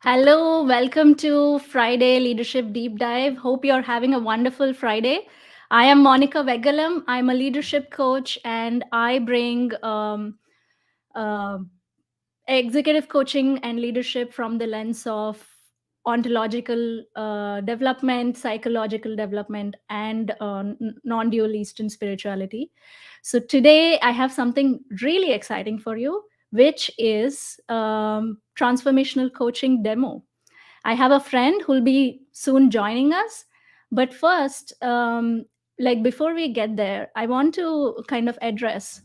Hello, welcome to Friday Leadership Deep Dive. Hope you're having a wonderful Friday. I am Monica Vegalam. I'm a leadership coach and I bring uh, executive coaching and leadership from the lens of ontological development, psychological development, and non dual Eastern spirituality. So today I have something really exciting for you, which is transformational coaching demo. I have a friend who'll be soon joining us. But first, like before we get there, I want to kind of address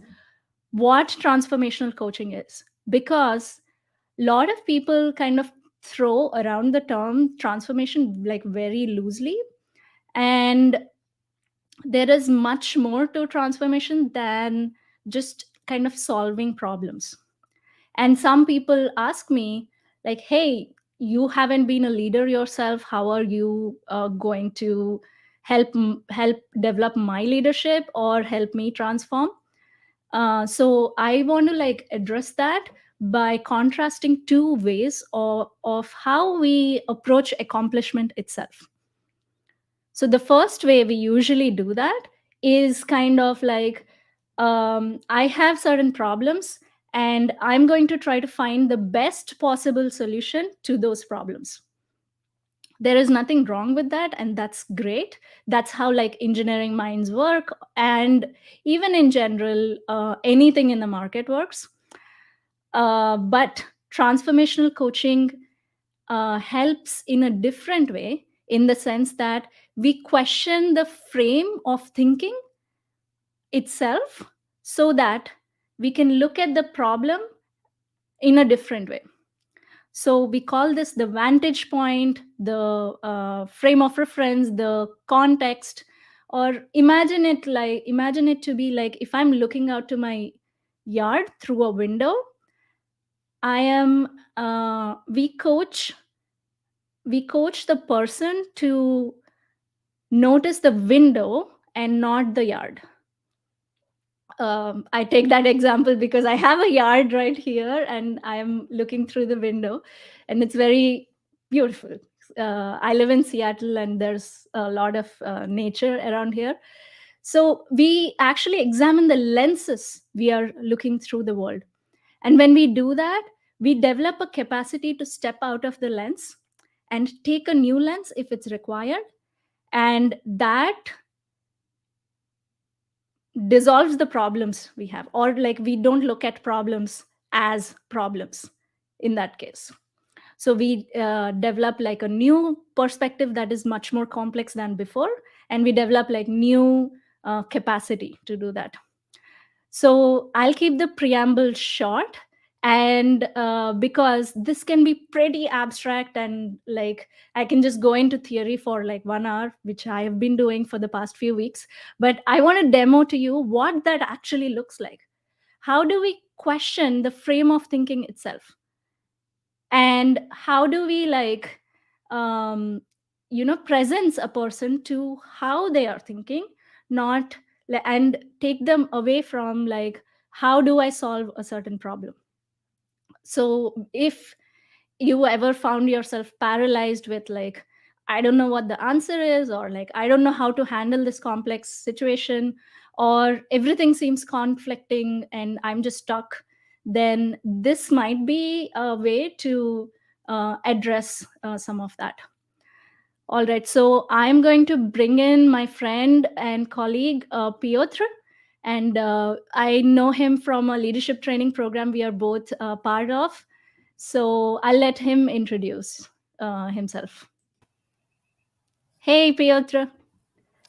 what transformational coaching is, because a lot of people kind of throw around the term transformation like very loosely. And there is much more to transformation than just kind of solving problems. And some people ask me, like, hey, you haven't been a leader yourself. How are you going to help develop my leadership or help me transform? So I want to like address that by contrasting two ways of how we approach accomplishment itself. So the first way we usually do that is kind of like, I have certain problems and I'm going to try to find the best possible solution to those problems. There is nothing wrong with that, and that's great. That's how like engineering minds work, and even in general, anything in the market works. But transformational coaching helps in a different way, in the sense that we question the frame of thinking itself so that we can look at the problem in a different way. So we call this the vantage point, the frame of reference, the context. Or imagine it to be like, if I'm looking out to my yard through a window, I am we coach the person to notice the window and not the yard. I take that example because I have a yard right here and I'm looking through the window and it's very beautiful. I live in Seattle and there's a lot of nature around here. So we actually examine the lenses we are looking through the world. And when we do that, we develop a capacity to step out of the lens and take a new lens if it's required. And that dissolves the problems we have, or like we don't look at problems as problems in that case. So we develop like a new perspective that is much more complex than before, and we develop like new capacity to do that. So I'll keep the preamble short, and because this can be pretty abstract, and like I can just go into theory for like 1 hour, which I have been doing for the past few weeks. But I want to demo to you what that actually looks like. How do we question the frame of thinking itself? And how do we like presence a person to how they are thinking, not and take them away from like, how do I solve a certain problem? So if you ever found yourself paralyzed with like, I don't know what the answer is, or like I don't know how to handle this complex situation, or everything seems conflicting and I'm just stuck, then this might be a way to address some of that. All right, so I'm going to bring in my friend and colleague Piotr, and I know him from a leadership training program we are both part of. So I'll let him introduce himself. Hey, Piotr.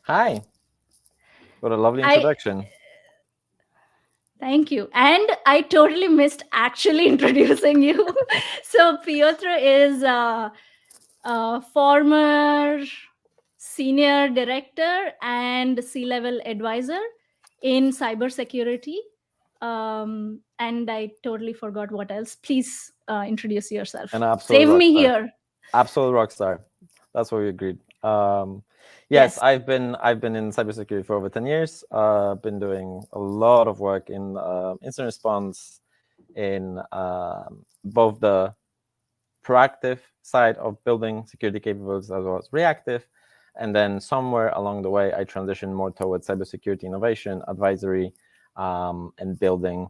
Hi. What a lovely I introduction. Thank you. And I totally missed actually introducing you. So Piotr is a former senior director and C-level advisor in cybersecurity. And I totally forgot what else. Please introduce yourself. An absolute Save rock me star. here. Absolute rock star. That's what we agreed. Yes, Yes. I've been in cybersecurity for over 10 years. Been doing a lot of work in incident response in both the proactive side of building security capabilities as well as reactive. And then somewhere along the way, I transitioned more towards cybersecurity innovation, advisory, and building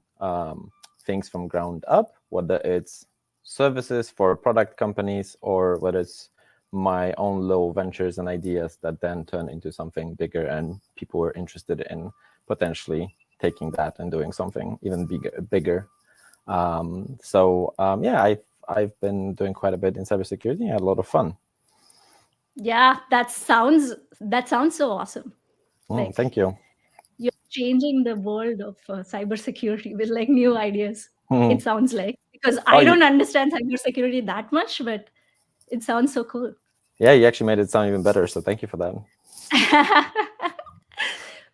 things from ground up, whether it's services for product companies or whether it's my own little ventures and ideas that then turn into something bigger and people were interested in potentially taking that and doing something even bigger. Yeah, I've been doing quite a bit in cybersecurity. I had a lot of fun. Yeah, that sounds so awesome. Like Thank you. you're changing the world of cybersecurity with like new ideas. It sounds like, because Oh, I don't understand cybersecurity that much, but it sounds so cool. yeah, you actually made it sound even better. So thank you for that.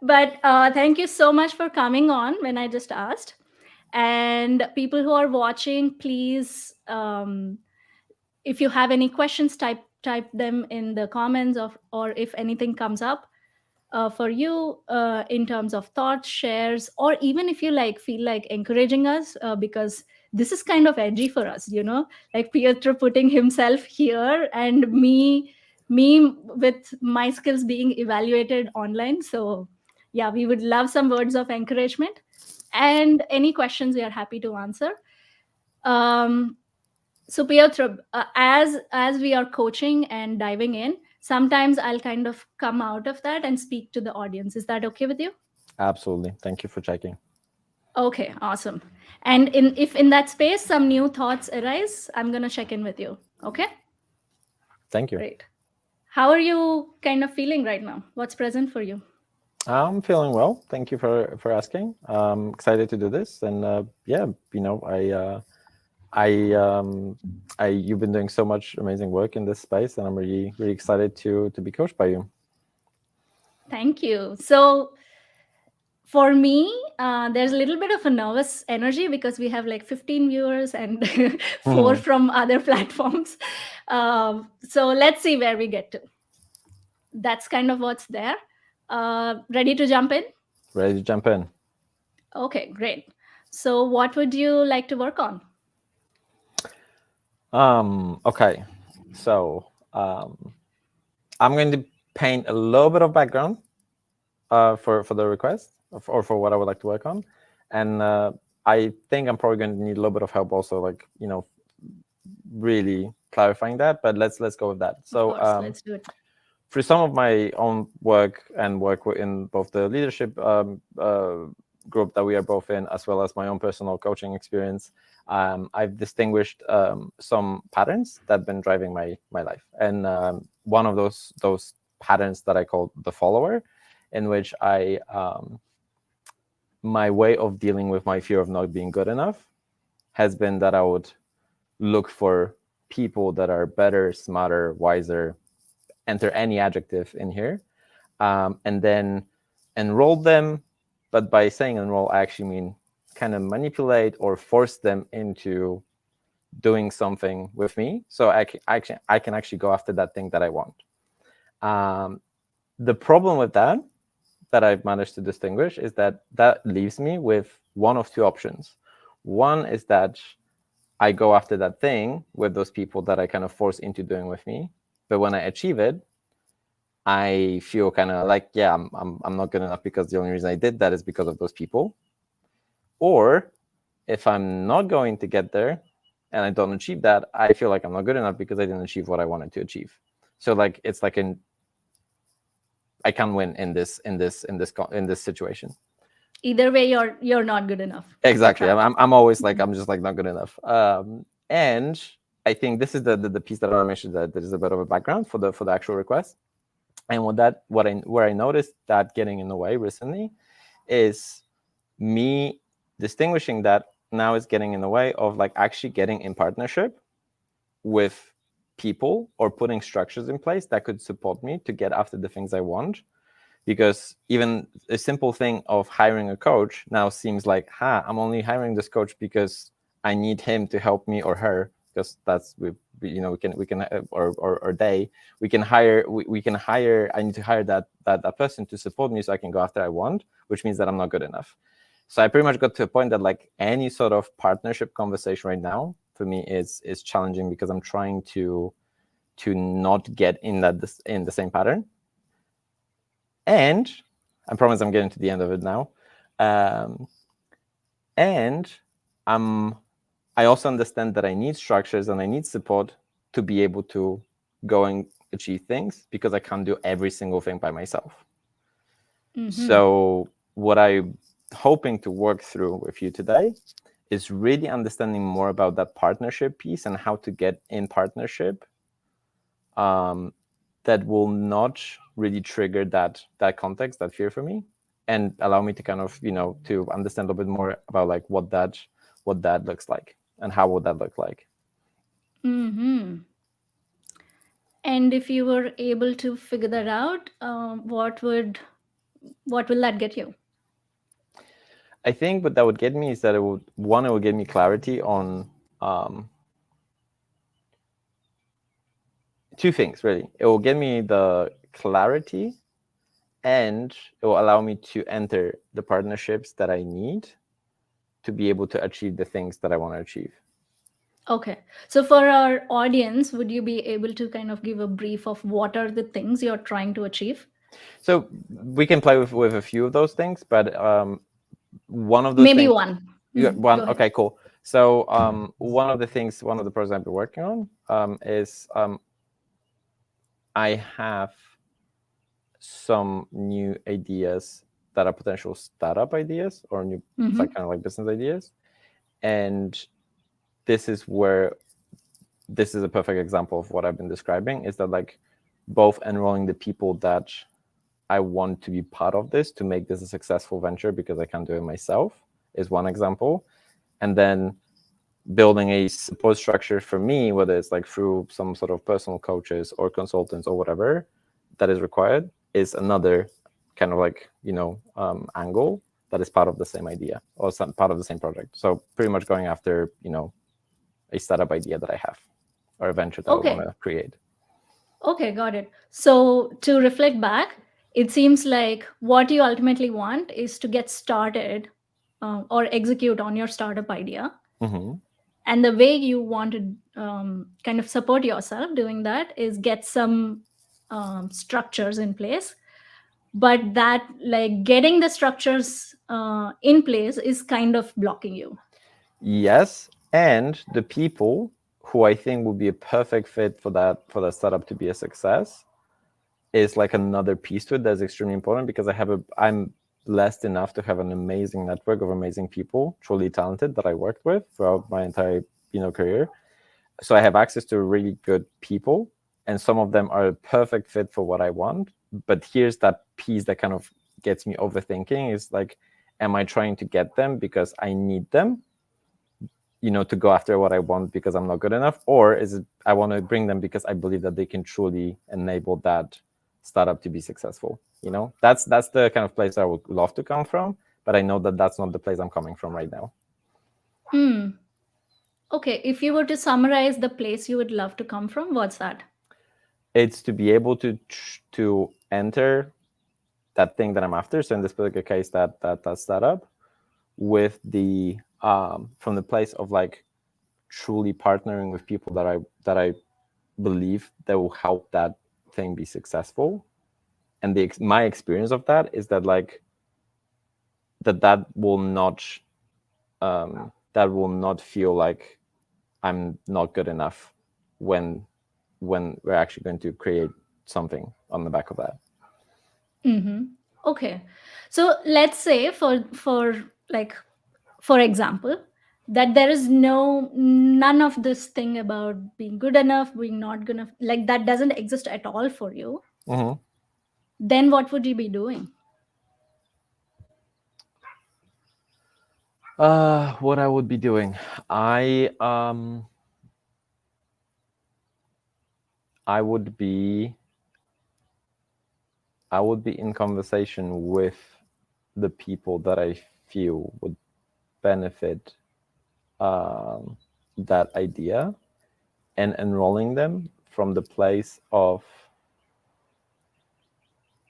But thank you so much for coming on when I just asked. And people who are watching, please, if you have any questions, type them in the comments, or if anything comes up for you in terms of thoughts, shares, or even if you like feel like encouraging us, because this is kind of edgy for us, like Pietro putting himself here and me with my skills being evaluated online. So yeah, we would love some words of encouragement, and any questions we are happy to answer. um, so Piotr, as we are coaching and diving in, sometimes I'll kind of come out of that and speak to the audience. Is that okay with you? Absolutely. Thank you for checking. Okay, awesome. And if in that space some new thoughts arise, I'm gonna check in with you. Okay, Thank you. great. How are you kind of feeling right now? What's present for you? I'm feeling well. Thank you for asking. I'm excited to do this, and yeah, you've been doing so much amazing work in this space, and I'm really excited to be coached by you. Thank you. So for me, there's a little bit of a nervous energy because we have like 15 viewers and four from other platforms. So let's see where we get to. That's kind of what's there. Ready to jump in? Ready to jump in? Okay, great. So, what would you like to work on? Okay, so I'm going to paint a little bit of background for the request or for what I would like to work on, and I think I'm probably going to need a little bit of help also, like really clarifying that. But let's go with that. So of course, let's do it. through some of my own work and work in both the leadership group that we are both in, as well as my own personal coaching experience, I've distinguished some patterns that have been driving my life. And one of those patterns that I call the follower, in which my way of dealing with my fear of not being good enough has been that I would look for people that are better, smarter, wiser, enter any adjective in here, and then enroll them. But by saying enroll, I actually mean kind of manipulate or force them into doing something with me, so I can actually go after that thing that I want. The problem with that I've managed to distinguish is that leaves me with one of two options. One is that I go after that thing with those people that I kind of force into doing with me, but when I achieve it, I feel kind of like, yeah, I'm not good enough because the only reason I did that is because of those people. Or if I'm not going to get there and I don't achieve that, I feel like I'm not good enough because I didn't achieve what I wanted to achieve. So like it's like I can't win in this situation. Either way, you're not good enough. Exactly. I'm always like, I'm just like not good enough. And I think this is the piece that I want to mention, that there is a bit of a background for the actual request. And where I noticed that getting in the way recently is me distinguishing that now is getting in the way of like actually getting in partnership with people or putting structures in place that could support me to get after the things I want. Because even a simple thing of hiring a coach now seems like, I'm only hiring this coach because I need him to help me, or her, because that's we can or they we can hire I need to hire that person to support me so I can go after I want, which means that I'm not good enough. So I pretty much got to a point that like any sort of partnership conversation right now for me is challenging because I'm trying to not get in in the same pattern. And I promise I'm getting to the end of it now. Um, and I also understand that I need structures and I need support to be able to go and achieve things, because I can't do every single thing by myself. So what I'm hoping to work through with you today is really understanding more about that partnership piece and how to get in partnership that will not really trigger that context, that fear for me, and allow me to kind of, to understand a little bit more about like what that looks like and how would that look like. And if you were able to figure that out, what will that get you? I think what that would get me is that it would give me clarity on two things, really. It will give me the clarity, and it will allow me to enter the partnerships that I need to be able to achieve the things that I want to achieve. Okay. So for our audience, would you be able to kind of give a brief of what are the things you're trying to achieve? So we can play with a few of those things, but one of those Maybe things, one. one, Go ahead. okay, cool. So one of the projects I've been working on is I have some new ideas that are potential startup ideas or new, like kind of like business ideas, and this is where this is a perfect example of what I've been describing, is that like both enrolling the people that I want to be part of this to make this a successful venture because I can't do it myself is one example. And then building a support structure for me, whether it's like through some sort of personal coaches or consultants or whatever that is required, is another kind of like, angle that is part of the same idea or some part of the same project. So pretty much going after, a startup idea that I have or a venture that I want Okay. to create. Okay, got it. So to reflect back, it seems like what you ultimately want is to get started or execute on your startup idea. Mm-hmm. And the way you want to kind of support yourself doing that is get some structures in place. But that, like, getting the structures in place is kind of blocking you. Yes, and the people who I think would be a perfect fit for that startup to be a success is like another piece to it that's extremely important, because I'm blessed enough to have an amazing network of amazing people, truly talented, that I worked with throughout my entire career. So I have access to really good people, and some of them are a perfect fit for what I want. But here's that piece that kind of gets me overthinking, is like, am I trying to get them because I need them, to go after what I want because I'm not good enough? Or is it I want to bring them because I believe that they can truly enable that startup to be successful? That's the kind of place I would love to come from, but I know that that's not the place I'm coming from right now. Okay, if you were to summarize the place you would love to come from, what's that? It's to be able to enter that thing that I'm after. So in this particular case, that startup, with the from the place of like truly partnering with people that I believe that will help that thing be successful. And my experience of that is that like that will not feel like I'm not good enough when we're actually going to create something on the back of that. Okay, so let's say like for example, that there is none of this thing about being good enough, being not good enough, like that doesn't exist at all for you. Mm-hmm. Then what would you be doing? What I would be doing, I would be in conversation with the people that I feel would benefit that idea, and enrolling them from the place of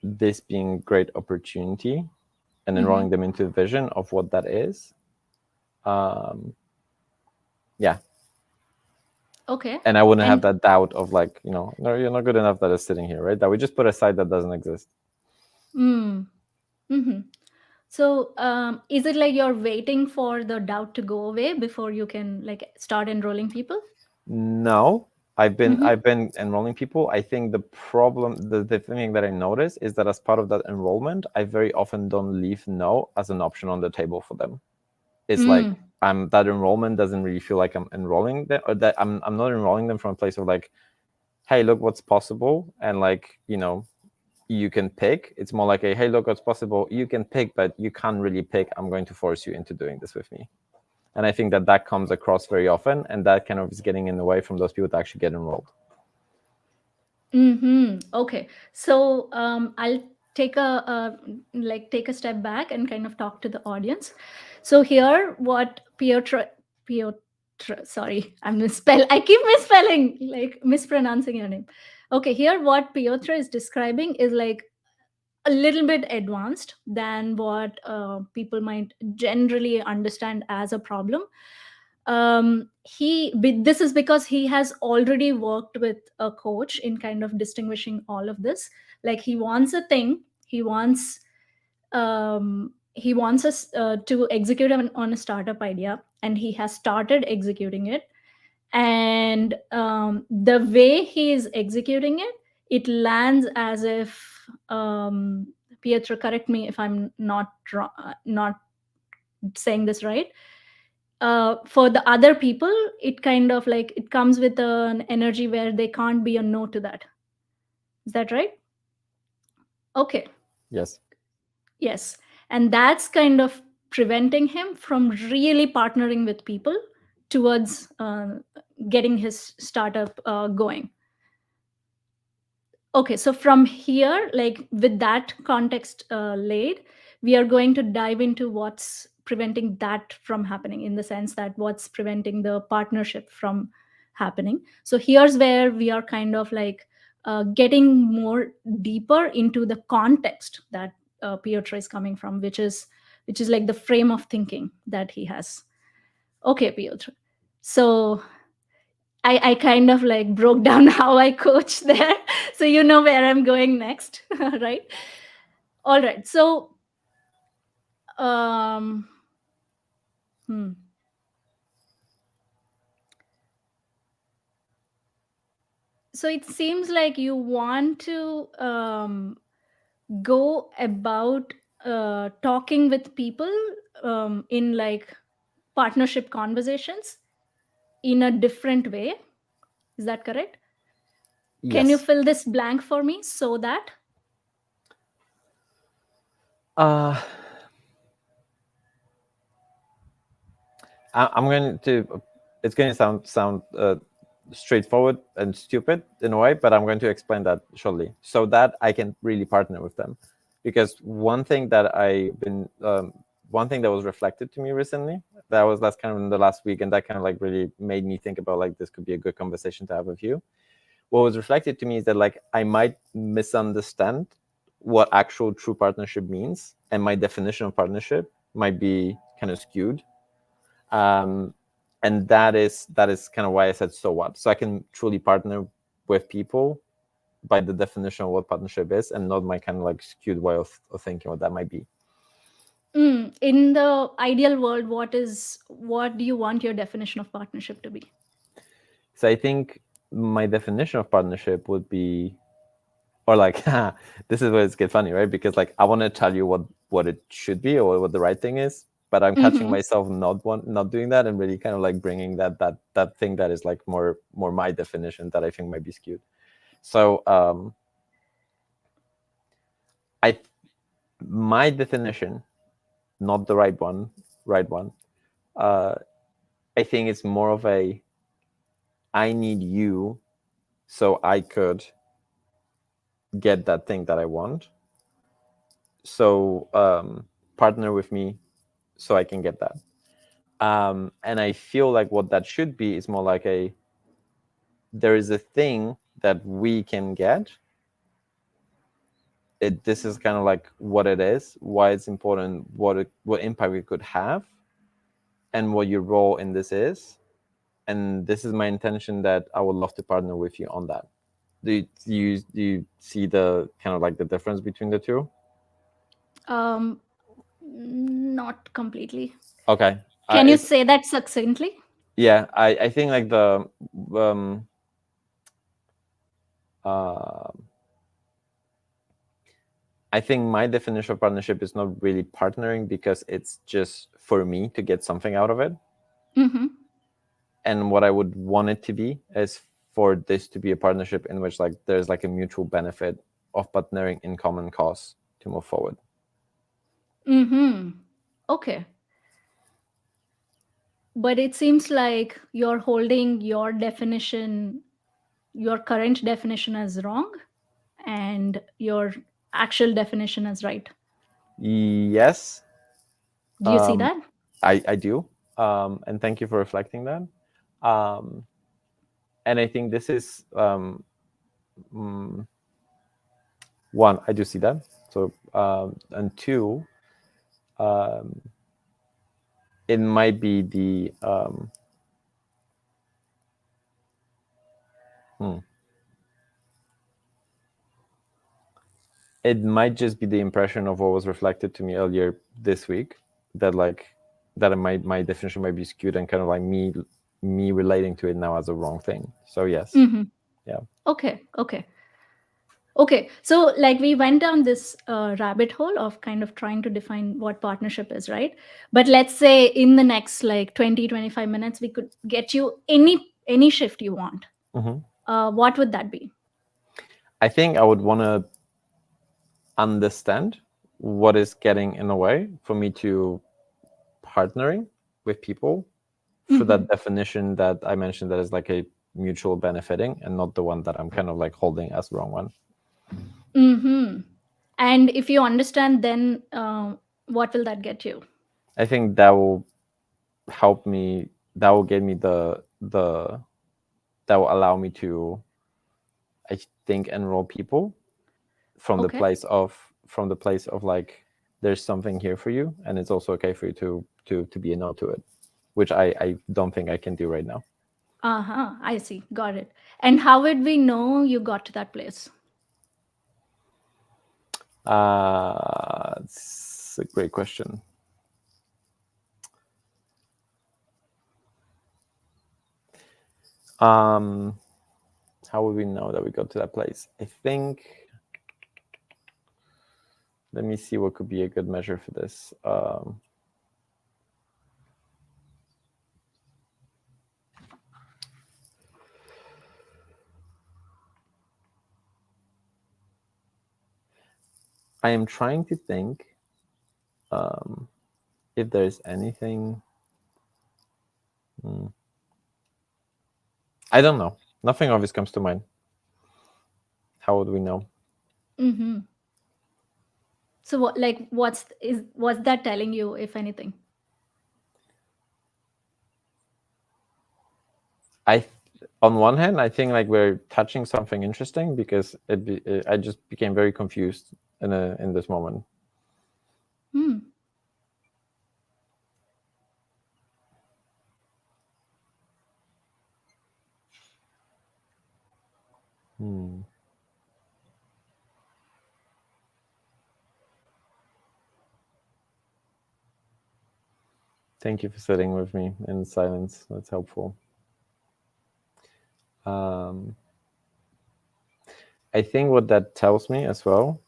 this being a great opportunity, and enrolling them into a vision of what that is. Yeah. Okay. And I wouldn't have And that doubt of like, no, you're not good enough that is sitting here, right? That we just put aside that doesn't exist. mm, hmm so is it like you're waiting for the doubt to go away before you can like start enrolling people? No, I've been Mm-hmm. I've been enrolling people. I think the problem, the thing that I notice is that as part of that enrollment, I very often don't leave no as an option on the table for them. It's like Mm, that enrollment doesn't really feel like I'm enrolling them, or that I'm not enrolling them from a place of like, hey, look what's possible, and like, you can pick. It's more like a, hey, look what's possible, you can pick, but you can't really pick. I'm going to force you into doing this with me. And I think that comes across very often, and that kind of is getting in the way from those people to actually get enrolled. okay. So I'll take take a step back and kind of talk to the audience. So here, what Piotr, sorry, I keep misspelling, like mispronouncing your name. Okay, here what Piotr is describing is like a little bit advanced than what people might generally understand as a problem. This is because he has already worked with a coach in kind of distinguishing all of this. Like he wants a thing, he wants us to execute on a startup idea, and he has started executing it. And the way he is executing it, it lands as if, Pietro, correct me if I'm not saying this right. For the other people, it kind of like it comes with an energy where they can't be a no to that. Is that right? Okay. Yes. Yes. And that's kind of preventing him from really partnering with people towards getting his startup going. Okay, so from here, like with that context laid, we are going to dive into what's preventing that from happening, in the sense that what's preventing the partnership from happening. So here's where we are kind of like getting more deeper into the context that Piotr is coming from, which is like the frame of thinking that he has. Okay, Piotr. So I kind of like broke down how I coach there. So you know where I'm going next, right? All right. So um hmm. So it seems like you want to go about talking with people in like partnership conversations in a different way. Is that correct? Can you Yes. fill this blank for me so that? uh I'm going to, it's going to sound straightforward and stupid in a way, but I'm going to explain that shortly so that I can really partner with them. Because one thing that was reflected to me recently, that's kind of in the last week, and that kind of like really made me think about like this could be a good conversation to have with you. What was reflected to me is that like I might misunderstand what actual true partnership means, and my definition of partnership might be kind of skewed. um, and that is kind of why I said so what. So I can truly partner with people by the definition of what partnership is, and not my kind of like skewed way of thinking what that might be. In the ideal world, what do you want your definition of partnership to be? So I think my definition of partnership would be, or like, this is where it's get funny, right? Because like I want to tell you what it should be or what the right thing is, but I'm catching Mm-hmm. myself not doing that, and really kind of like bringing that thing that is like more my definition that I think might be skewed. So I my definition, not the right one. Uh, I think it's more of a, I need you so I could get that thing that I want. So partner with me so I can get that. And I feel like what that should be is more like a, there is a thing that we can get. This is kind of like what it is, why it's important, what impact we could have, and what your role in this is. and this is my intention that I would love to partner with you on that. Do you see the kind of like the difference between the two? Um, Not completely. Okay. Can you It's say that succinctly? yeah. I think like um uh, I think my definition of partnership is not really partnering because it's just for me to get something out of it. Mm-hmm. And what I would want it to be is for this to be a partnership in which like there's like a mutual benefit of partnering in common cause to move forward. Mm-hmm. Okay. But it seems like you're holding your definition, your current definition as wrong, and your actual definition as right. Yes, Do you see um, that? I do. And thank you for reflecting that. Um, and I think this is mm, one, I do see that. So, and two, um, it might be the hmm, it might just be the impression of what was reflected to me earlier this week, that like that my definition might be skewed and kind of like me relating to it now as a wrong thing. So yes, Mm-hmm. yeah. Okay. Okay. Okay, so like we went down this rabbit hole of kind of trying to define what partnership is, right? But let's say in the next like 20-25 minutes, we could get you any shift you want. Hmm. What would that be? I think I would want to understand what is getting in the way for me to partnering with people for Mm-hmm. that definition that I mentioned, that is like a mutual benefiting and not the one that I'm kind of like holding as the wrong one. Mm-hmm. And if you understand, then what will that get you? I think that will help me. That will get me the that will allow me to, I think, enroll people from the Okay. place of like there's something here for you, and it's also okay for you to be a no to it, which I don't think I can do right now. Uh-huh. I see. Got it. And how would we know you got to that place? It's a great question. Um, how would we know that we got to that place? I think. Let me see what could be a good measure for this. I am trying to think um, if there's anything. Hmm, I don't know. Nothing obvious comes to mind. How would we know? Mm-hmm. So what like what's that telling you, if anything? I, on one hand, I think like we're touching something interesting because I just became very confused in this moment. Hmm. Hmm. Thank you for sitting with me in silence. That's helpful. Um, I think what that tells me as well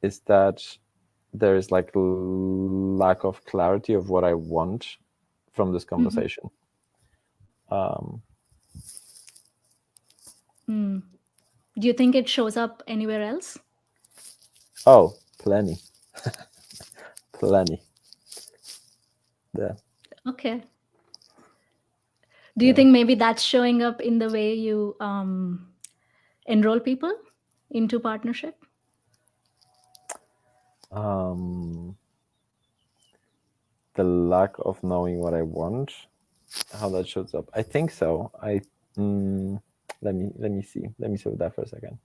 is that there is like lack of clarity of what I want from this Mm-hmm. conversation. Um, Mm. Do you think it shows up anywhere else? oh, plenty, plenty. Yeah, Okay. Do you yeah. think maybe that's showing up in the way you enroll people into partnership? Um, the lack of knowing what I want, how that shows up. I think so. Mm, let me see. Let me see with that for a second.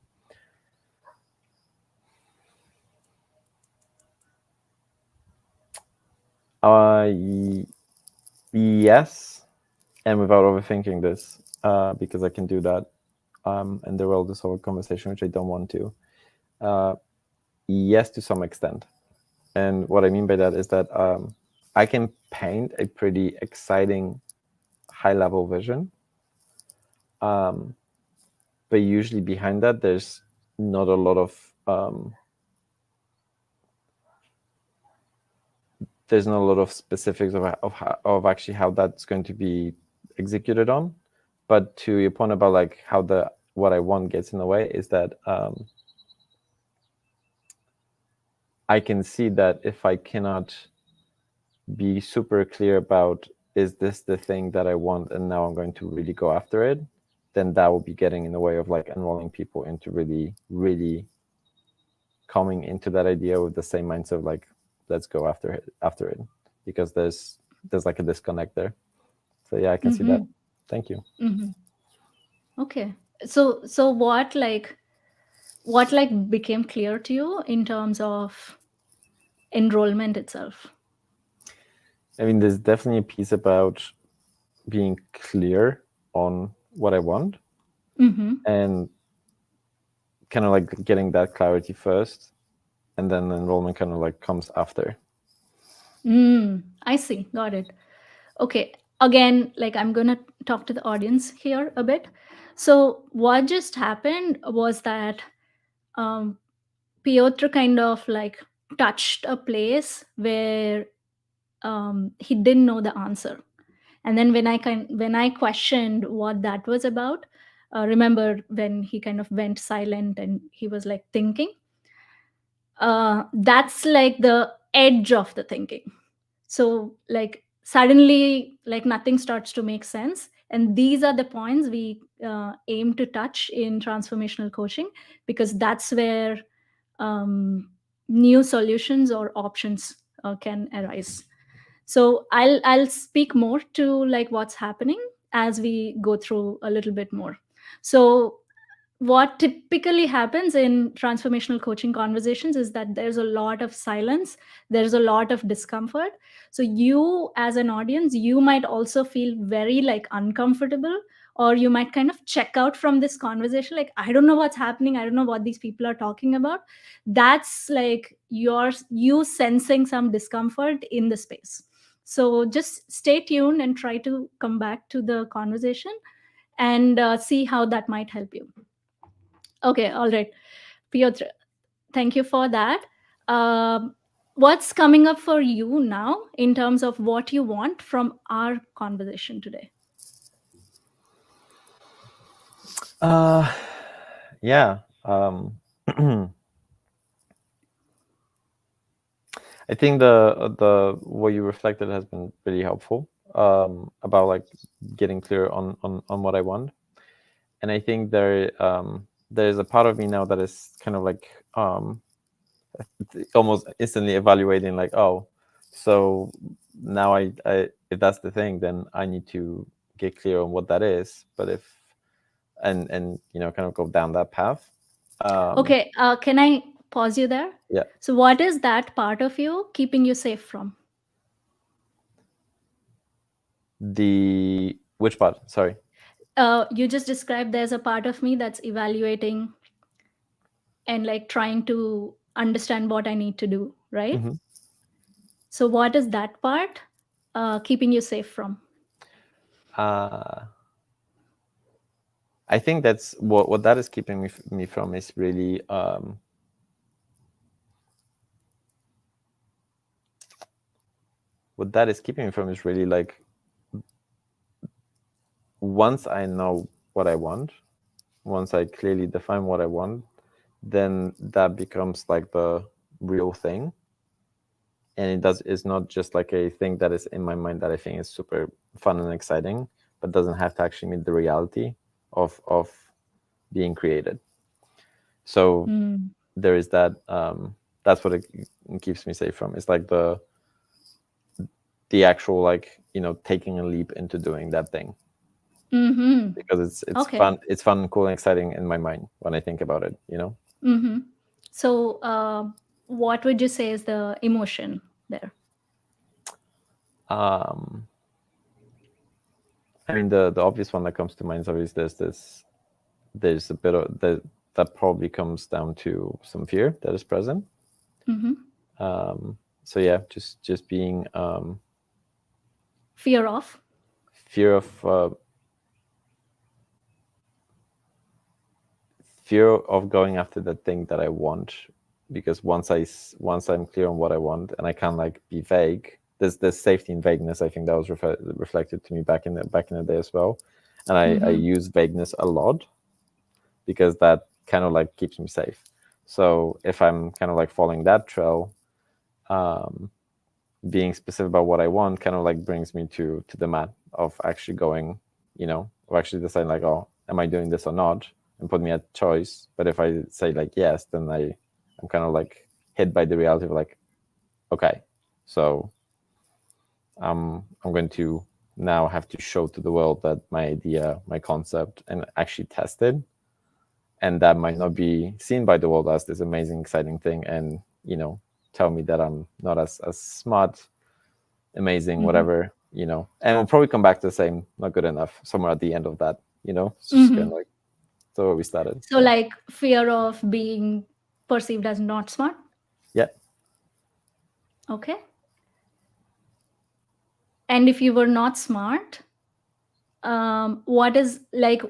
Uh, y- yes, and without overthinking this, because I can do that, and derail this whole conversation, which I don't want to. Uh, yes, to some extent. And what I mean by that is that I can paint a pretty exciting high level vision, um, but usually behind that, there's not a lot of specifics of actually how that's going to be executed on. But to your point about like how the what I want gets in the way is that I can see that if I cannot be super clear about, is this the thing that I want and now I'm going to really go after it, then that will be getting in the way of like enrolling people into really, really coming into that idea with the same mindset of like, let's go after it, because there's like a disconnect there. So yeah, I can see that. Mm-hmm. Thank you. Mm-hmm. Okay. So what became clear to you in terms of enrollment itself? I mean, there's definitely a piece about being clear on what I want Mm-hmm. and kind of like getting that clarity first, and then enrollment kind of like comes after. I see. Got it. Okay. Again, like I'm gonna talk to the audience here a bit. So what just happened was that um, Piotr kind of like touched a place where he didn't know the answer. And then when I questioned what that was about, remember when he kind of went silent and he was like thinking, that's like the edge of the thinking. So like suddenly like nothing starts to make sense, and these are the points we aim to touch in transformational coaching, because that's where new solutions or options can arise. So I'll speak more to like what's happening as we go through a little bit more. So what typically happens in transformational coaching conversations is that there's a lot of silence, there's a lot of discomfort. So you as an audience, you might also feel very like uncomfortable, or you might kind of check out from this conversation like, I don't know what's happening, I don't know what these people are talking about. That's like you sensing some discomfort in the space. So just stay tuned and try to come back to the conversation and see how that might help you. Okay, all right. Piotr, thank you for that. What's coming up for you now in terms of what you want from our conversation today? Uh, yeah. I think the what you reflected has been really helpful, about like getting clear on what I want. And I think there's a part of me now that is kind of like almost instantly evaluating like, oh, so now I if that's the thing, then I need to get clear on what that is. But if and kind of go down that path. um Okay, can I pause you there? yeah. So, what is that part of you keeping you safe from? The which part? Sorry. You just described there's a part of me that's evaluating and like trying to understand what I need to do, right? Hmm. So, what is that part keeping you safe from? uh I think that's what that is keeping me from is really what that is keeping me from is really like, once I know what I want, once I clearly define what I want, then that becomes like the real thing. And it's not just like a thing that is in my mind that I think is super fun and exciting, but doesn't have to actually meet the reality of being created. So Hmm. there is that. That's what it keeps me safe from. It's like the actual like taking a leap into doing that thing, Mm-hmm. because it's Okay. fun. It's fun, cool, and exciting in my mind when I think about it. Mm-hmm. So, what would you say is the emotion there? Um, I mean, the obvious one that comes to mind is obviously there's a bit of that probably comes down to some fear that is present. Mm-hmm. So yeah, just being Fear of. fear of fear of going after the thing that I want, because once I'm clear on what I want and I can't like be vague. There's safety in vagueness. I think that was reflected to me back in the day as well, and I Mm-hmm. use vagueness a lot because that kind of like keeps me safe. So if I'm kind of like following that trail, um, being specific about what I want kind of like brings me to the mat of actually going, of actually deciding like, oh, am I doing this or not, and put me at choice. But if I say like yes, then I'm kind of like hit by the reality of like, okay, so I'm going to now have to show to the world that my idea, my concept, and actually test it, and that might not be seen by the world as this amazing, exciting thing, and tell me that I'm not as smart, amazing, Mm-hmm. whatever, and we'll probably come back to the same, not good enough, somewhere at the end of that. It's just kind Mm-hmm. of like so where we started. So, Yeah, like fear of being perceived as not smart. yeah. Okay. And if you were not smart, what is like,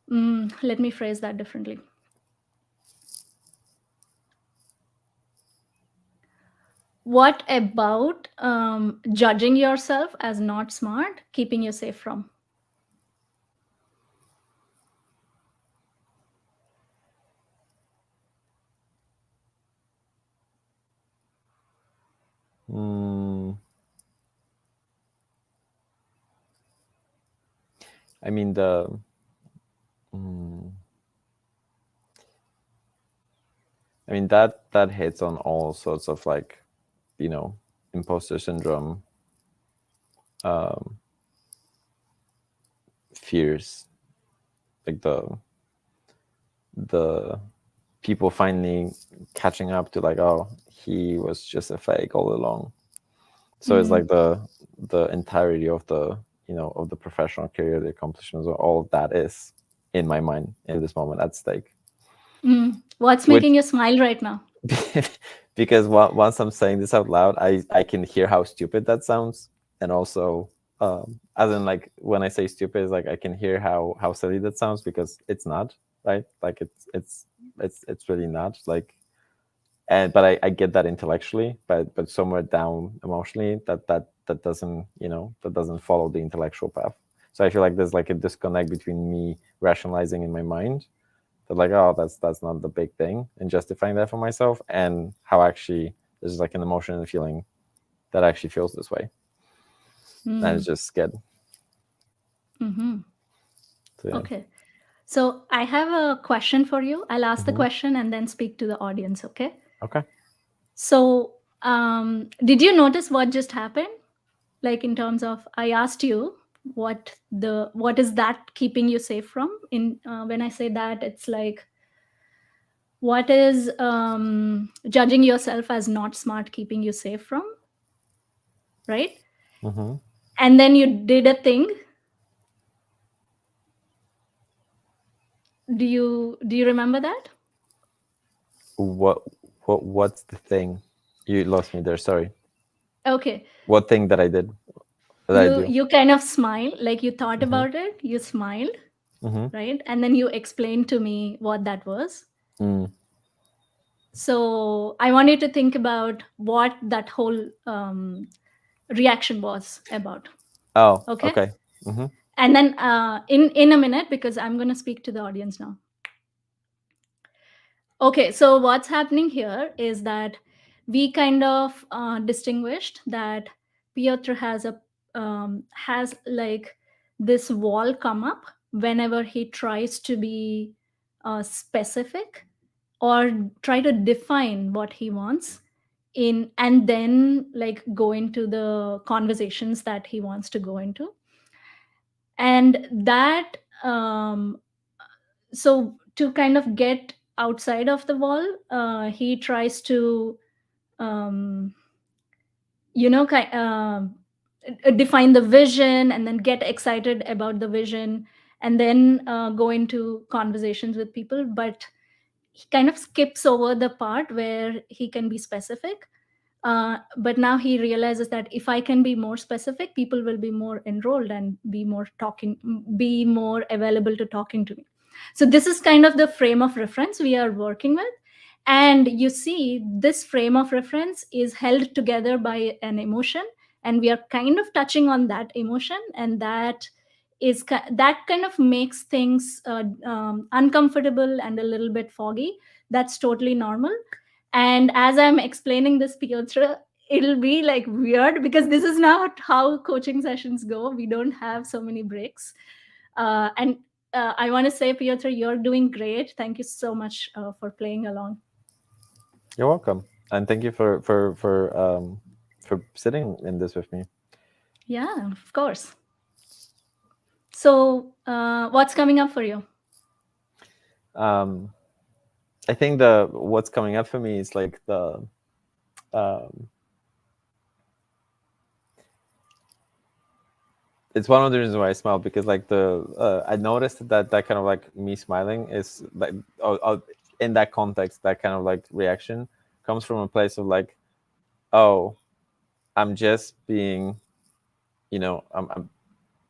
let me phrase that differently. What about judging yourself as not smart, keeping you safe from? mm, I mean mm, that hits on all sorts of like, you know imposter syndrome, um fears, like the people finally catching up to like, oh, he was just a fake all along. So it's like Mm, the entirety of the professional career, the accomplishments, all of that is in my mind in this moment at stake. what's Which making you smile right now? because once I'm saying this out loud, I can hear how stupid that sounds, and also, as in like when I say stupid, it's like I can hear how silly that sounds, because it's not, right. Like it's really not like. And but I get that intellectually, but somewhere down emotionally, that doesn't, that doesn't follow the intellectual path. So I feel like there's like a disconnect between me rationalizing in my mind that like, oh, that's not the big thing, and justifying that for myself, and how actually there's like an emotion and feeling that actually feels this way, and it's Mm, just scared. mm-hmm. So yeah. Okay. So I have a question for you. I'll ask the Hmm. question and then speak to the audience. Okay. Okay. So, did you notice what just happened? Like in terms of, I asked you what is that keeping you safe from? In when I say that, it's like what is judging yourself as not smart keeping you safe from, right? Hmm. And then you did a thing. Do you remember that? what what's the thing? You lost me there, sorry. Okay. What thing that I did, that I you do? you kind of smile, like you thought Hmm. about it, you smiled, Hmm. right? And then you explained to me what that was. Mm. So I want you to think about what that whole reaction was about. Oh, Okay. okay. Hmm. And then in a minute, because I'm going to speak to the audience now. Okay, so what's happening here is that we kind of distinguished that Piotr has like this wall come up whenever he tries to be specific or try to define what he wants in, and then like go into the conversations that he wants to go into. And that so to kind of get outside of the wall, he tries to um, you know ki- um define the vision and then get excited about the vision, and then go into conversations with people. But he kind of skips over the part where he can be specific. But now he realizes that if I can be more specific, people will be more enrolled and be more available to talking to me. So this is kind of the frame of reference we are working with. And you see, this frame of reference is held together by an emotion, and we are kind of touching on that emotion, and that kind of makes things uncomfortable and a little bit foggy. That's totally normal. And as I'm explaining this, Piotr, it'll be like weird because this is not how coaching sessions go. We don't have so many breaks. And I want to say, Piotr, you're doing great. Thank you so much for playing along. You're welcome, and thank you for sitting in this with me. Yeah, of course. So, what's coming up for you? Um, I think the what's coming up for me is like um, it's one of the reasons why I smile, because like I noticed that kind of like me smiling is like in that context, that kind of like reaction comes from a place of like, oh, I'm just being, I'm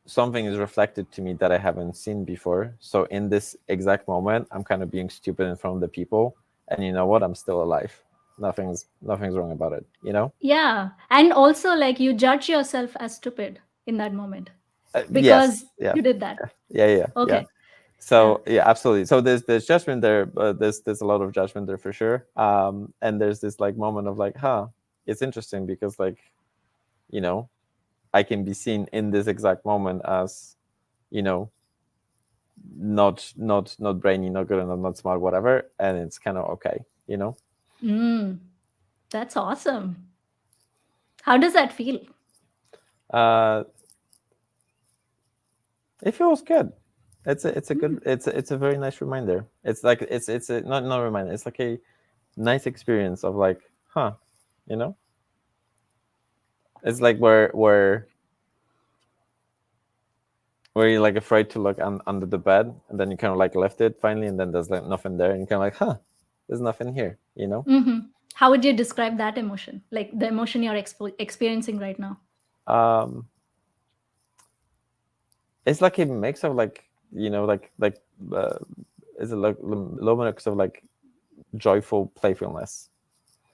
something is reflected to me that I haven't seen before. So in this exact moment, I'm kind of being stupid in front of the people, and you know what? I'm still alive. Nothing's wrong about it. Yeah. And also, like, you judge yourself as stupid in that moment Yes, because yeah, you did that. yeah. Okay. Yeah. So yeah, absolutely. So there's judgment there. There's a lot of judgment there for sure. And there's this like moment of like, huh, it's interesting because like, you know, I can be seen in this exact moment as, you know, not brainy, not good enough, not smart, whatever, and it's kind of okay. Mm, that's awesome. How does that feel? Uh, it feels good. It's a Mm, good it's a very nice reminder. It's like it's a not a reminder. It's like a nice experience of like, huh, you know. It's like where you're like afraid to look under the bed, and then you kind of like lift it finally, and then there's like nothing there, and you're kind of like, huh, there's nothing here. mm-hmm. How would you describe that emotion? Like the emotion you're experiencing right now? Um, it's like a mix of like like uh, it's a low mix of like joyful playfulness.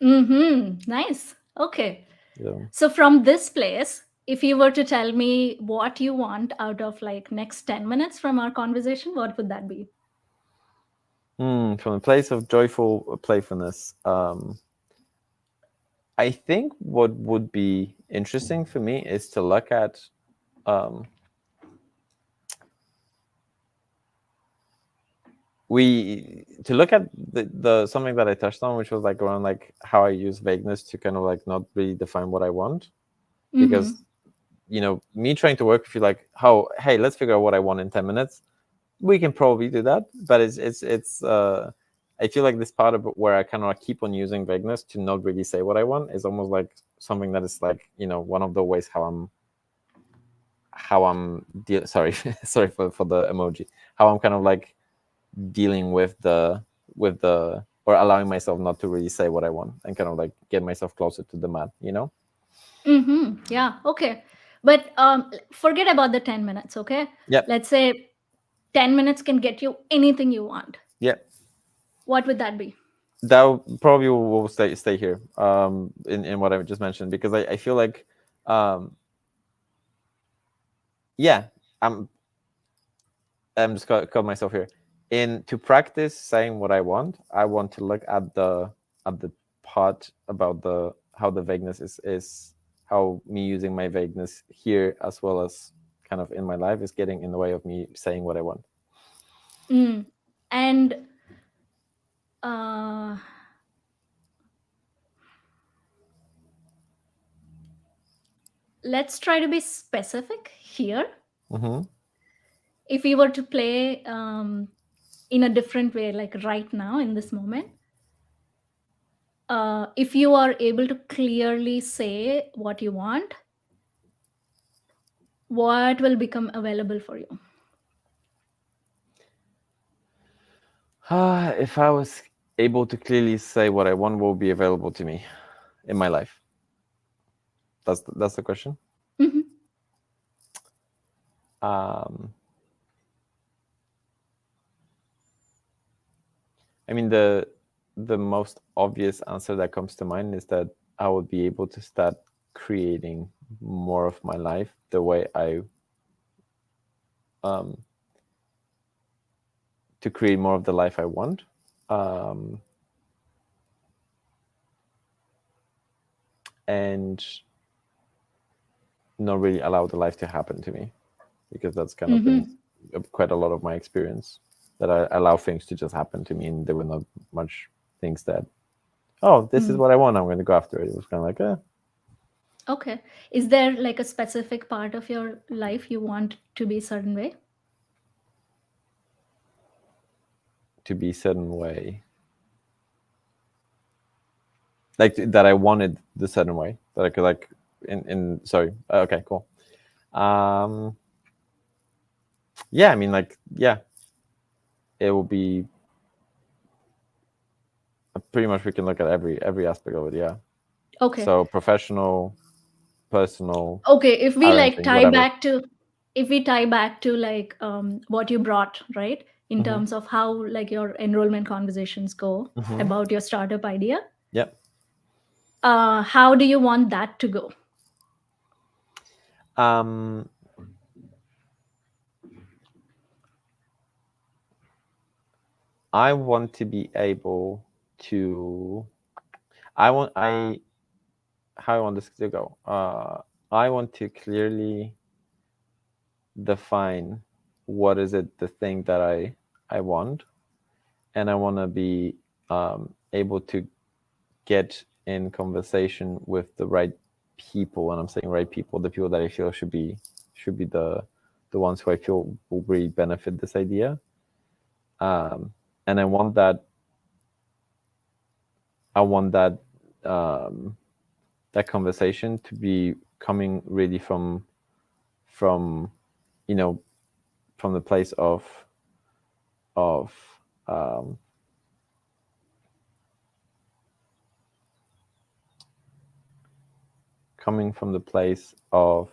Mm-hmm. Nice. Okay. Yeah. So from this place, if you were to tell me what you want out of like next 10 minutes from our conversation, what would that be? From a place of joyful playfulness, I think what would be interesting for me is to look at um, to look at the something that I touched on, which was like around like how I use vagueness to kind of like not really define what I want, Mm-hmm. because me trying to work with you like, how, hey, let's figure out what I want in 10 minutes. We can probably do that, but it's I feel like this part of it where I kind of like keep on using vagueness to not really say what I want is almost like something that is like, one of the ways sorry sorry for the emoji, how I'm kind of like dealing with the or allowing myself not to really say what I want and kind of like get myself closer to the man. Mm-hmm. Yeah. Okay. But forget about the 10 minutes. Okay. Yep. Let's say 10 minutes can get you anything you want. Yep. What would that be? Probably will stay here, in what I just mentioned, because I feel like, um yeah, i'm I'm just caught myself here. In to practice saying what I want to look at the part about the how the vagueness is how me using my vagueness here, as well as kind of in my life, is getting in the way of me saying what I want. Mm. And uh, let's try to be specific here. Mm-hmm. If we were to play in a different way, like right now in this moment, if you are able to clearly say what you want, what will become available for you? If I was able to clearly say what I want will be available to me in my life. That's the question. Hmm. Um, I mean, the most obvious answer that comes to mind is that I would be able to start creating more of my life the way I um, to create more of the life I want. Um, and not really allow the life to happen to me, because that's kind of been Hmm. quite a lot of my experience, that I allow things to just happen to me, and there were not much things that, oh, this is Mm. what I want, I'm going to go after it. It was kind of like, Okay. Is there like a specific part of your life you want to be a certain way? to be a certain way, like that I wanted the certain way that I could like in sorry, okay, cool. um yeah, I mean, like, yeah, it will be pretty much, we can look at every aspect of it, yeah. Okay. So professional, personal, Okay, if we like parenting, tie whatever. back to, if we tie back to like what you brought, right, in Hmm. terms of how like your enrollment conversations go Hmm. about your startup idea, Yeah. how do you want that to go? um I want to be able to, I how I want this to go. I want to clearly define what is it, the thing that I want, and I want to be able to get in conversation with the right people. And I'm saying right people, the people that I feel should be the ones who I feel will really benefit this idea. Um, and I want um, that conversation to be coming really from you know from the place of um, coming from the place um,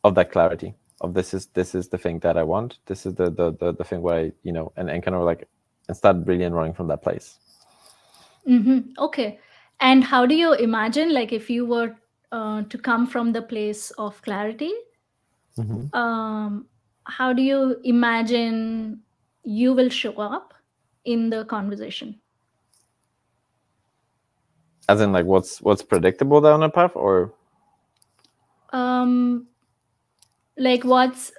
of that clarity of, this is the thing that I want, this is the thing where I, and kind of like, and start really running from that place. Okay. And how do you imagine, like, if you were to come from the place of clarity, Hmm. um, how do you imagine you will show up in the conversation? As in, like, what's predictable down the path, or Um, like what's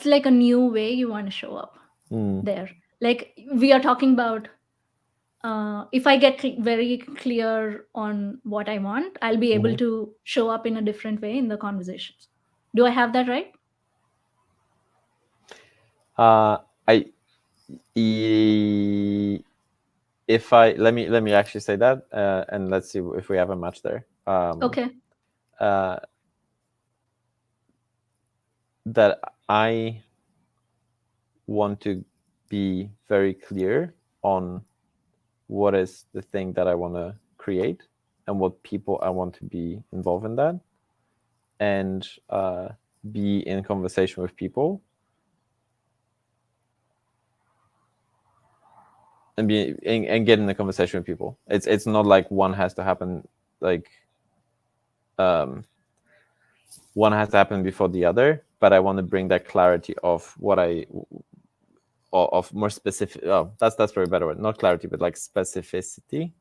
like a new way you want to show up mm, there? Like we are talking about, if I get very clear on what I want, I'll be able mhm. to show up in a different way in the conversations. Do I have that right? I e- if I let me actually say that, and let's see if we have a match there. Okay. Uh, that I want to be very clear on what is the thing that I want to create, and what people I want to be involved in that, and be in conversation with people, and get in the conversation with people. It's not like one has to happen, like, um, one has to happen before the other, but I want to bring that clarity of what of more specific. Oh, that's very better word. Not clarity, but like specificity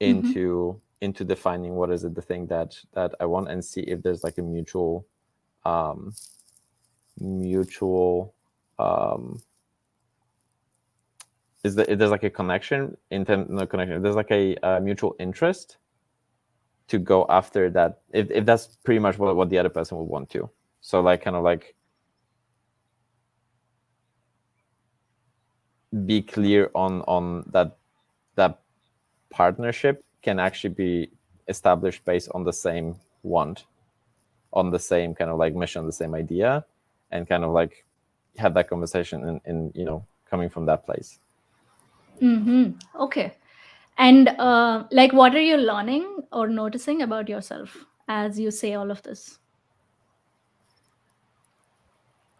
Mm-hmm. into defining what is it, the thing that I want, and see if there's like a um, mutual um, is that if there's like a connection in terms, no connection, if there's like a mutual interest to go after that, if that's pretty much what the other person would want to. So, like, kind of like, be clear on that partnership can actually be established based on the same want, on the same kind of like mission, the same idea, and kind of like have that conversation in coming from that place. Mm-hmm. Okay. And like, what are you learning or noticing about yourself as you say all of this?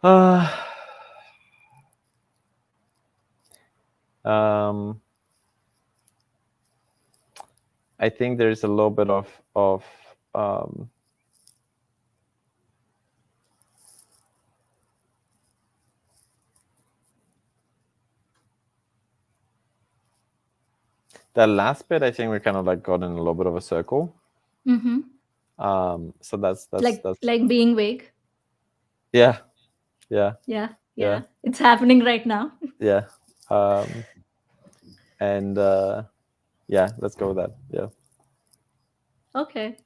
Uh, um, I think there's a little bit of um, that last bit. I think we kind of like got in a little bit of a circle. Mm-hmm. So that's Like being vague. yeah, yeah, Yeah, yeah, yeah. It's happening right now. yeah. Um, and yeah, let's go with that. Yeah. Okay.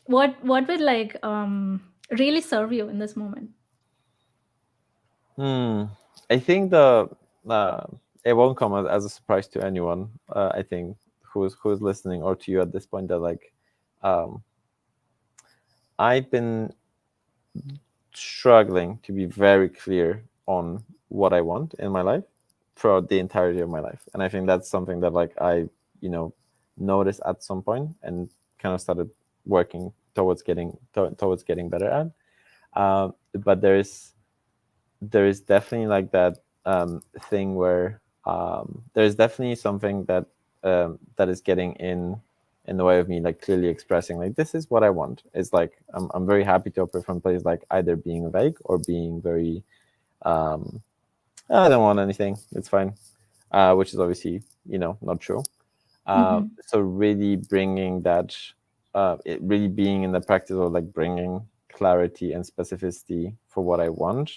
What would like really serve you in this moment? Hmm. I think the uh, it won't come as a surprise to anyone. I think who's listening or to you at this point that like um, I've been struggling to be very clear on what I want in my life throughout the entirety of my life, and I think that's something that like I you know noticed at some point and kind of started working towards towards getting better at. But there is definitely like that thing where there's definitely something that is getting in the way of me like clearly expressing like this is what I want. It's like I'm very happy to operate from places like either being vague or being very um, I don't want anything. It's fine, which is obviously not true. Mm-hmm. So really bringing that, it really being in the practice of like bringing clarity and specificity for what I want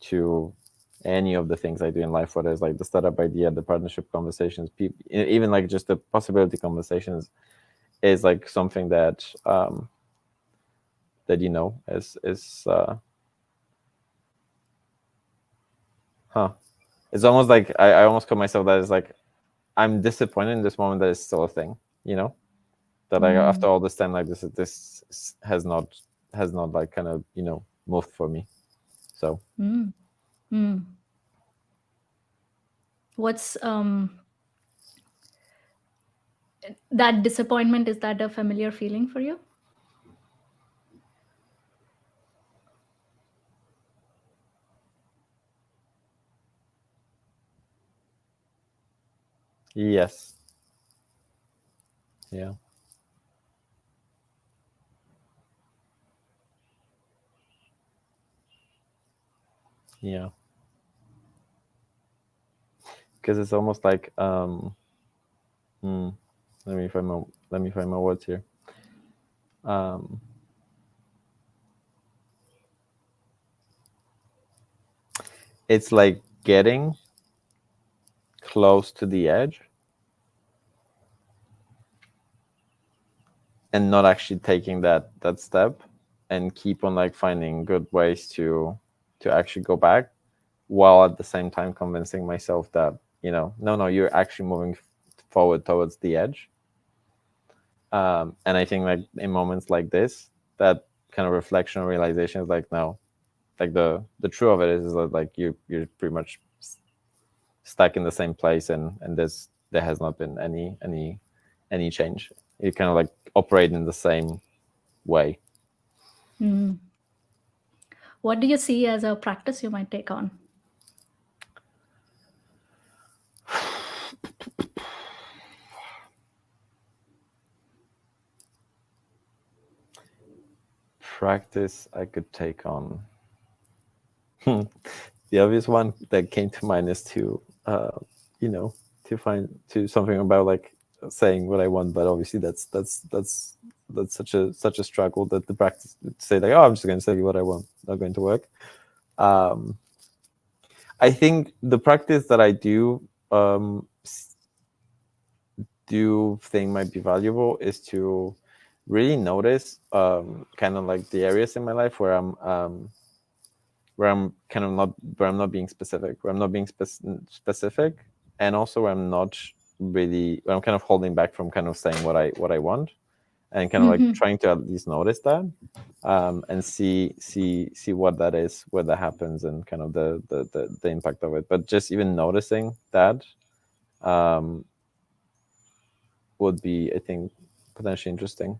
to any of the things I do in life, whether it's like the startup idea, the partnership conversations, people, even like just the possibility conversations, is like something that is huh. It's almost like I almost call myself that is like I'm disappointed in this moment that it's still a thing, you know, that like Mm, after all this time like this has not like kind of moved for me. So mm, mm. What's that disappointment? Is that a familiar feeling for you? yes, yeah, yeah, because it's almost like hmm, let me find my words here. Um, it's like getting close to the edge and not actually taking that step and keep on like finding good ways to actually go back while at the same time convincing myself that no, you're actually moving forward towards the edge. And I think like in moments like this, that kind of reflection or realization is like no, like the truth of it is that like you're pretty much stuck in the same place, and there has not been any change. You kind of like operate in the same way. Mm. What do you see as a practice you might take on? Practice I could take on. The obvious one that came to mind is you know, to find to something about like saying what I want, but obviously that's such a struggle that the practice to say like, oh, I'm just going to say what I want, not going to work. Um, I think the practice that I do think might be valuable is to really notice kind of like the areas in my life where I'm kind of not where I'm not being specific, where I'm not being specific, and also I'm not really, I'm kind of holding back from kind of saying what I want, and kind of like Mm-hmm. trying to at least notice that, and see what that is, where that happens, and kind of the impact of it. But just even noticing that, um, would be, I think, potentially interesting.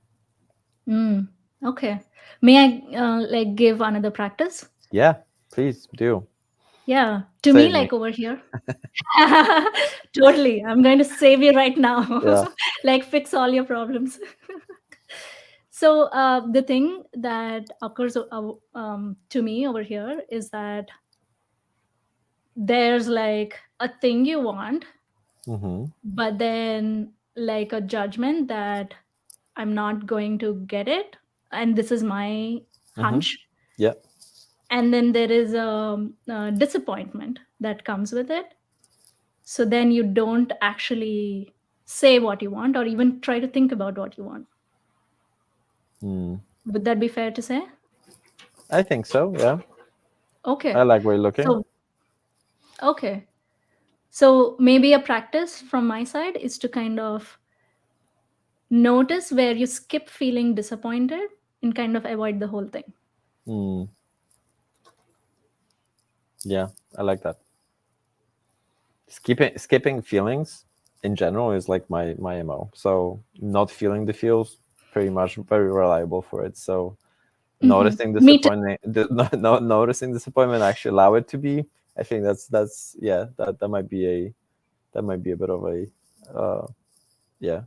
Mm. Okay. May I like give another practice? Yeah, please do. Yeah. To me, Save me. like over here. Totally. I'm going to save you right now. Yeah. Like fix all your problems. So the thing that occurs to me over here is that there's like a thing you want, Mm-hmm. but then like a judgment that I'm not going to get it, and this is my Mm-hmm. hunch. Yeah. And then there is a disappointment that comes with it. So then you don't actually say what you want or even try to think about what you want. Mm. Would that be fair to say? I think so. Yeah. I Okay. like where you're looking. So, okay. So maybe a practice from my side is to kind of notice where you skip feeling disappointed and kind of avoid the whole thing. Mm. Yeah, I like that. Skipping feelings in general is like my MO. So not feeling the feels, pretty much very reliable for it. So Hmm. noticing Me too. disappointment, noticing disappointment, actually allow it to be. I think that's yeah, that might be a bit of a, uh, yeah,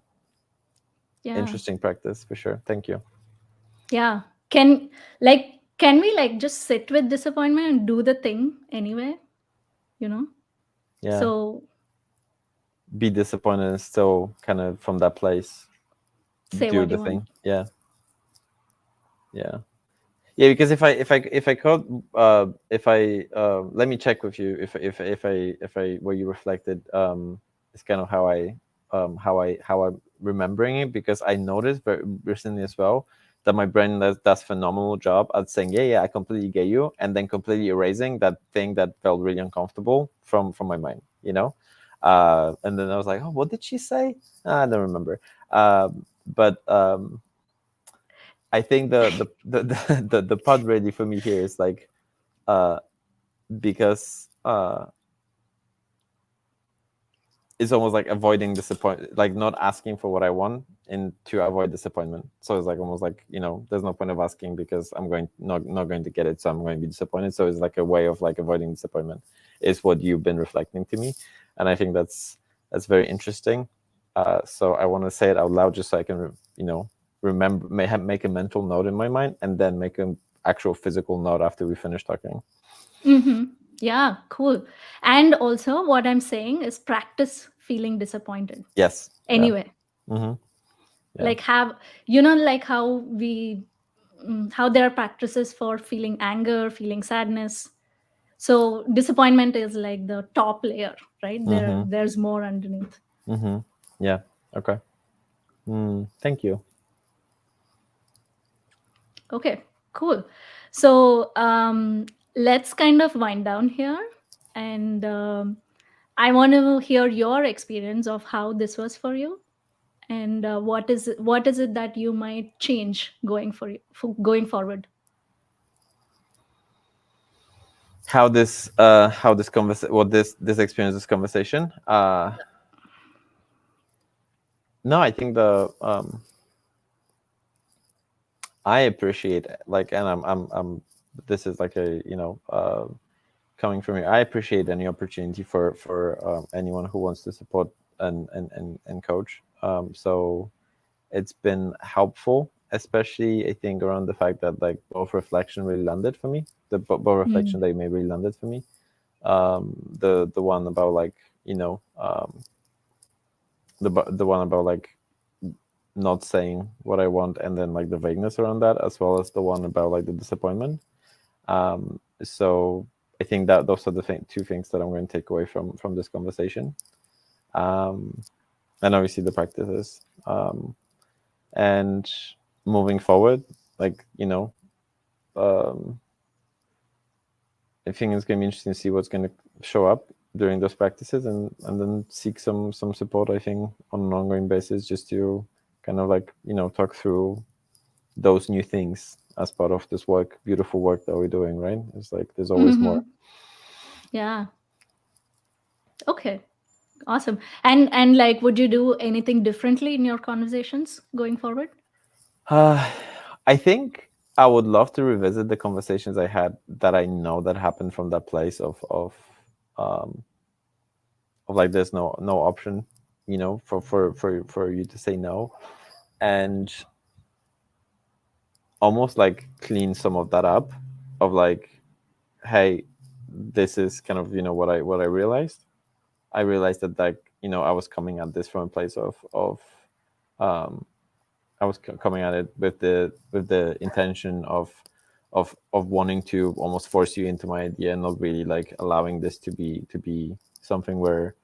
Yeah. interesting practice for sure. Thank you. Yeah. Can we like just sit with disappointment and do the thing anyway, you know? Yeah, So be disappointed and still kind of from that place say do what the you want. thing. Yeah, yeah. Yeah, because if I could, if I let me check with you if I where you reflected, it's kind of how I'm remembering it, because I noticed very recently as well that my brain does phenomenal job at saying, yeah, I completely get you, and then completely erasing that thing that felt really uncomfortable from my mind, and then I was like, oh, what did she say? I don't remember. But I think the part really for me here is like, uh because it's almost like avoiding disappointment, like not asking for what I want and to avoid disappointment. So it's like almost like, there's no point of asking because I'm not going to get it, so I'm going to be disappointed. So it's like a way of like avoiding disappointment is what you've been reflecting to me, and I think that's very interesting. So I want to say it out loud just so I can remember, make a mental note in my mind, and then make an actual physical note after we finish talking. Mm-hmm. Yeah, cool. And also, what I'm saying is practice feeling disappointed Yes. Yeah. anyway. Mm-hmm. Yeah. Like, like how there are practices for feeling anger, feeling sadness. So, disappointment is like the top layer, right? Mm-hmm. There's more underneath. Mm-hmm. Yeah. Okay. Thank you. Okay, cool. So, let's kind of wind down here. And I want to hear your experience of how this was for you, and what is it that you might change going forward. This experience, this conversation. No, I think I appreciate, like, and I'm this is like a, coming from you. I appreciate any opportunity for anyone who wants to support and coach. So it's been helpful, especially I think around the fact that like both reflection really landed for me. Both reflection Mm. that you made really landed for me. The one about like, the one about like not saying what I want, and then like the vagueness around that, as well as the one about like the disappointment. So I think that those are the two things that I'm going to take away from this conversation. Um, and obviously the practices. And moving forward, like, um, I think it's going to be interesting to see what's going to show up. during those practices, and then seek some support, I think, on an ongoing basis, just to kind of like, talk through those new things as part of this work, beautiful work that we're doing, right? It's like there's always more. Hmm. Yeah. Okay. Awesome. And like, would you do anything differently in your conversations going forward? uh, I think I would love to revisit the conversations I had that I know that happened from that place um of like there's no option, for you to say no, and almost like clean some of that up, of like, hey, this is kind of, what I realized. I realized that, like, I was coming at this from a place of um I was coming at it with the intention of wanting to almost force you into my idea, and not really like allowing this to be something where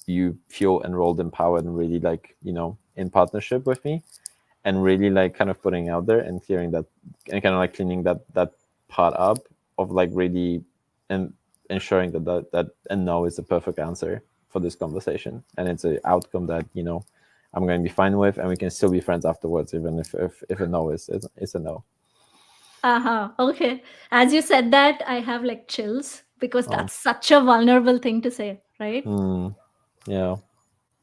you feel enrolled, empowered, and really like, in partnership with me, and really like kind of putting out there and clearing that, and kind of like cleaning that part up, of like really, and ensuring that a no is the perfect answer for this conversation, and it's an outcome that, I'm going to be fine with, and we can still be friends afterwards, even if a no is a no. Uh-huh. Okay. As you said that, I have like chills because Oh. that's such a vulnerable thing to say, right? Hmm. Yeah.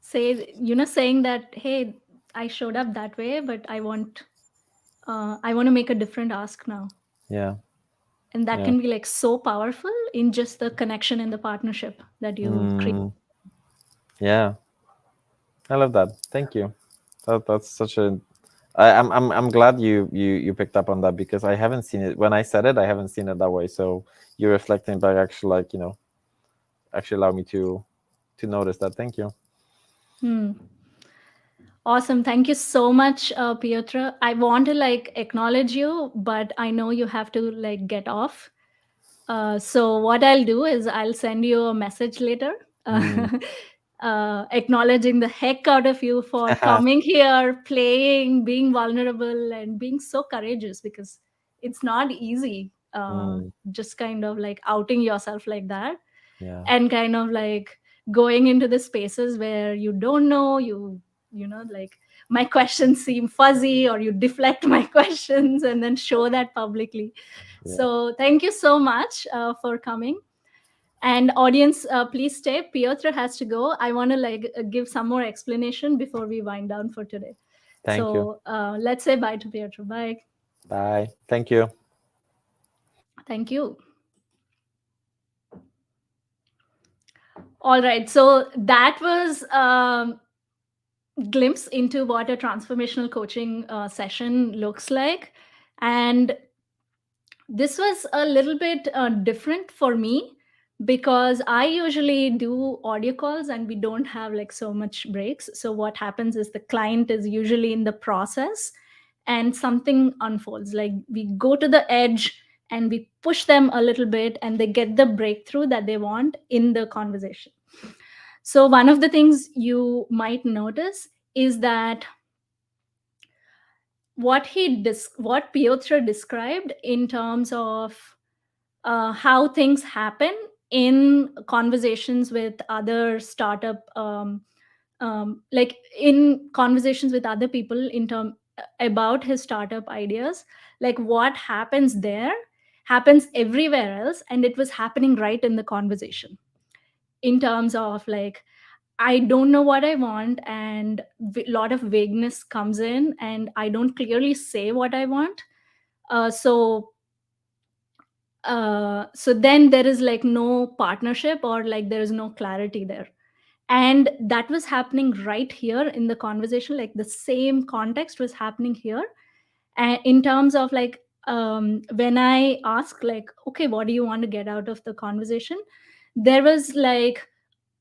Saying that, hey, I showed up that way, but I want to make a different ask now. Yeah. And that Yeah. can be like so powerful in just the connection and the partnership that you create. Hmm. Yeah. I love that. Thank you. That's such a. I'm glad you picked up on that, because I haven't seen it when I said it. I haven't seen it that way. So you're reflecting back, actually, like, actually allow me to notice that. Thank you. Hmm. Awesome. Thank you so much, Piotr. I want to like acknowledge you, but I know you have to like get off. So what I'll do is I'll send you a message later, Hmm. acknowledging the heck out of you for coming here, playing, being vulnerable, and being so courageous, because it's not easy. Hmm. Just kind of like outing yourself like that, Yeah. and kind of like going into the spaces where you don't know, like my questions seem fuzzy, or you deflect my questions and then show that publicly. Yeah. So thank you so much for coming. And audience, please stay. Piotr has to go. I want to like give some more explanation before we wind down for today. Thank you. So let's say bye to Piotr. Bye. Bye. Thank you. Thank you. All right. So that was glimpse into what a transformational coaching session looks like. And this was a little bit different for me, because I usually do audio calls and we don't have like so much breaks. So what happens is the client is usually in the process and something unfolds. Like we go to the edge and we push them a little bit and they get the breakthrough that they want in the conversation. So one of the things you might notice is that what Piotr described in terms of how things happen in conversations with other startup, like in conversations with other people in term about his startup ideas, like what happens there happens everywhere else, and it was happening right in the conversation, in terms of like, I don't know what I want, and a lot of vagueness comes in, and I don't clearly say what I want. So then there is like no partnership, or like there is no clarity there. And that was happening right here in the conversation, like the same context was happening here. And in terms of like, when I ask like, okay, what do you want to get out of the conversation, there was like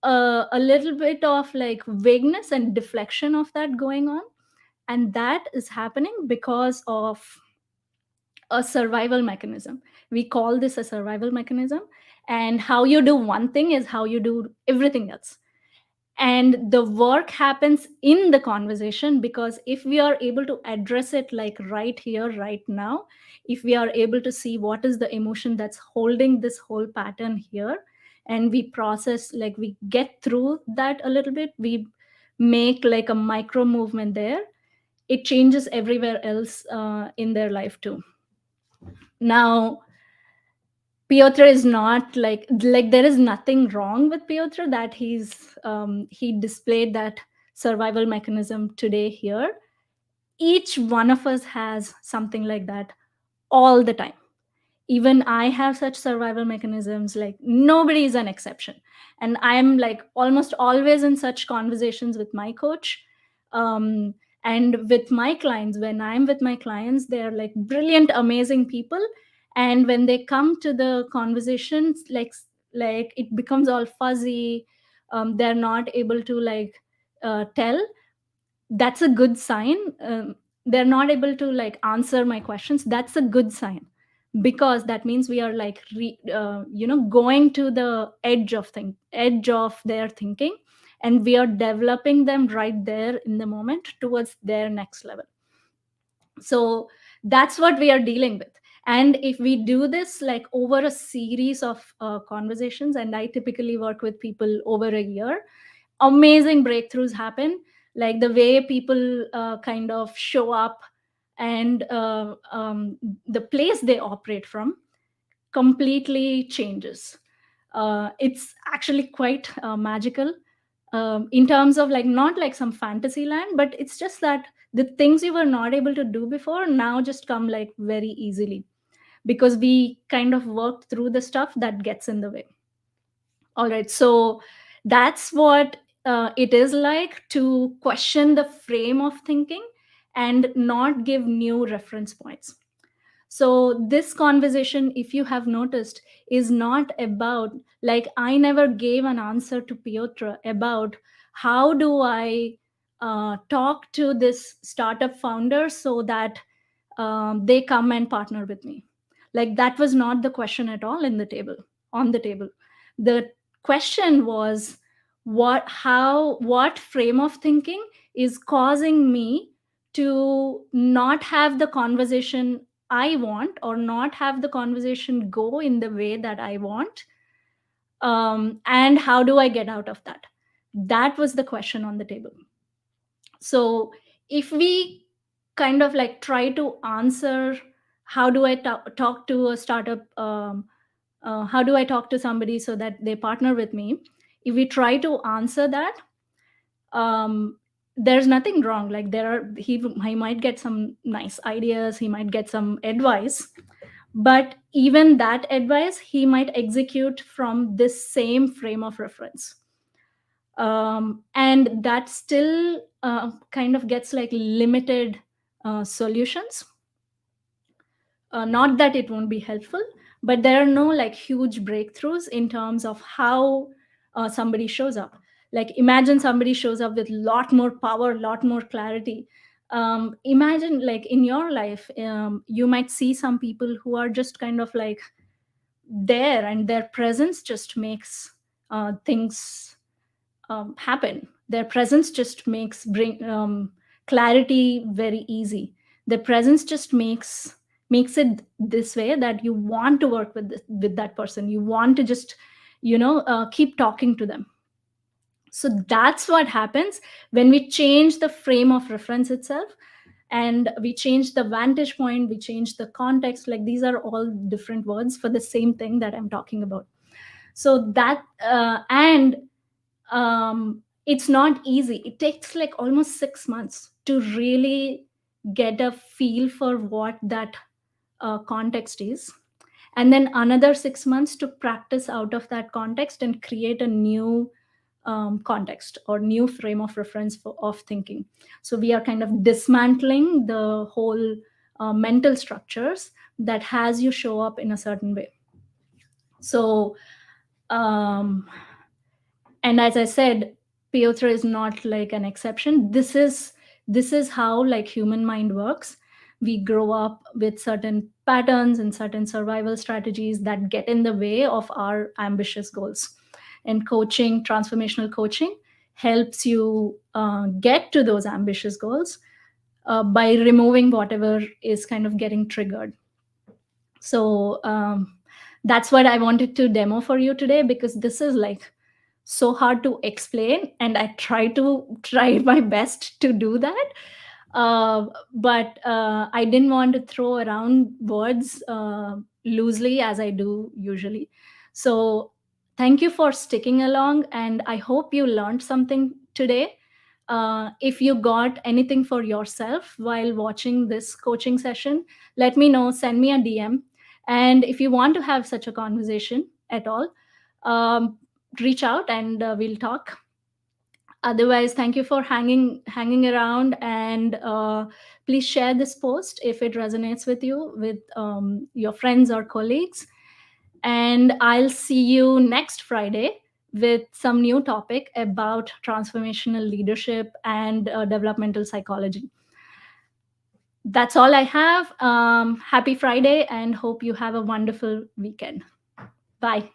a little bit of like vagueness and deflection of that going on. And that is happening because of a survival mechanism. We call this a survival mechanism. And how you do one thing is how you do everything else. And the work happens in the conversation, because if we are able to address it like right here, right now, if we are able to see what is the emotion that's holding this whole pattern here, and we process, like we get through that a little bit, we make like a micro movement there, it changes everywhere else in their life too. Now, Piotr is not like there is nothing wrong with Piotr that he displayed that survival mechanism today here. Each one of us has something like that all the time. Even I have such survival mechanisms, like nobody is an exception. And I'm like almost always in such conversations with my coach, um, and with my clients. When I'm with my clients, they're like brilliant, amazing people, and when they come to the conversations, like it becomes all fuzzy, they're not able to like tell. That's a good sign. They're not able to like answer my questions. That's a good sign, because that means we are like going to the edge of their thinking, and we are developing them right there in the moment towards their next level. So that's what we are dealing with. And if we do this like over a series of conversations, and I typically work with people over a year, amazing breakthroughs happen. Like the way people kind of show up, and the place they operate from completely changes. It's actually quite magical, in terms of like not like some fantasy land, but it's just that the things you were not able to do before now just come like very easily, because we kind of worked through the stuff that gets in the way. All right, so that's what it is like to question the frame of thinking and not give new reference points. So this conversation, if you have noticed, is not about, like I never gave an answer to Piotr about how do I talk to this startup founder so that they come and partner with me. Like that was not the question at all in the table on the table. The question was, what frame of thinking is causing me to not have the conversation I want, or not have the conversation go in the way that I want, and how do I get out of that? That was the question on the table. So if we kind of like try to answer, how do I talk to a startup, how do I talk to somebody so that they partner with me, if we try to answer that, um, there's nothing wrong. Like there are, he might get some nice ideas, he might get some advice, but even that advice he might execute from this same frame of reference, and that still kind of gets like limited solutions. Not that it won't be helpful, but there are no like huge breakthroughs in terms of how somebody shows up. Like imagine somebody shows up with lot more power, lot more clarity. Imagine like in your life, you might see some people who are just kind of like there, and their presence just makes things happen. Their presence just bring clarity very easy. Their presence just makes it this way that you want to work with that person. You want to just keep talking to them. So that's what happens when we change the frame of reference itself, and we change the vantage point, we change the context. Like these are all different words for the same thing that I'm talking about. So that and it's not easy. It takes like almost 6 months to really get a feel for what that context is, and then another 6 months to practice out of that context and create a new context or new frame of reference of thinking. So we are kind of dismantling the whole mental structures that has you show up in a certain way. So um, and as I said, Piotr is not like an exception. This is how like human mind works. We grow up with certain patterns and certain survival strategies that get in the way of our ambitious goals. And coaching, transformational coaching, helps you get to those ambitious goals by removing whatever is kind of getting triggered. So That's what I wanted to demo for you today, because this is like so hard to explain, and I try my best to do that. But I didn't want to throw around words loosely as I do usually. So thank you for sticking along, and I hope you learned something today. If you got anything for yourself while watching this coaching session, let me know, send me a DM. And if you want to have such a conversation at all, um, reach out and we'll talk. Otherwise, thank you for hanging around, and please share this post if it resonates with you, with your friends or colleagues. And I'll see you next Friday with some new topic about transformational leadership and developmental psychology. That's all I have. Happy Friday, and hope you have a wonderful weekend. Bye.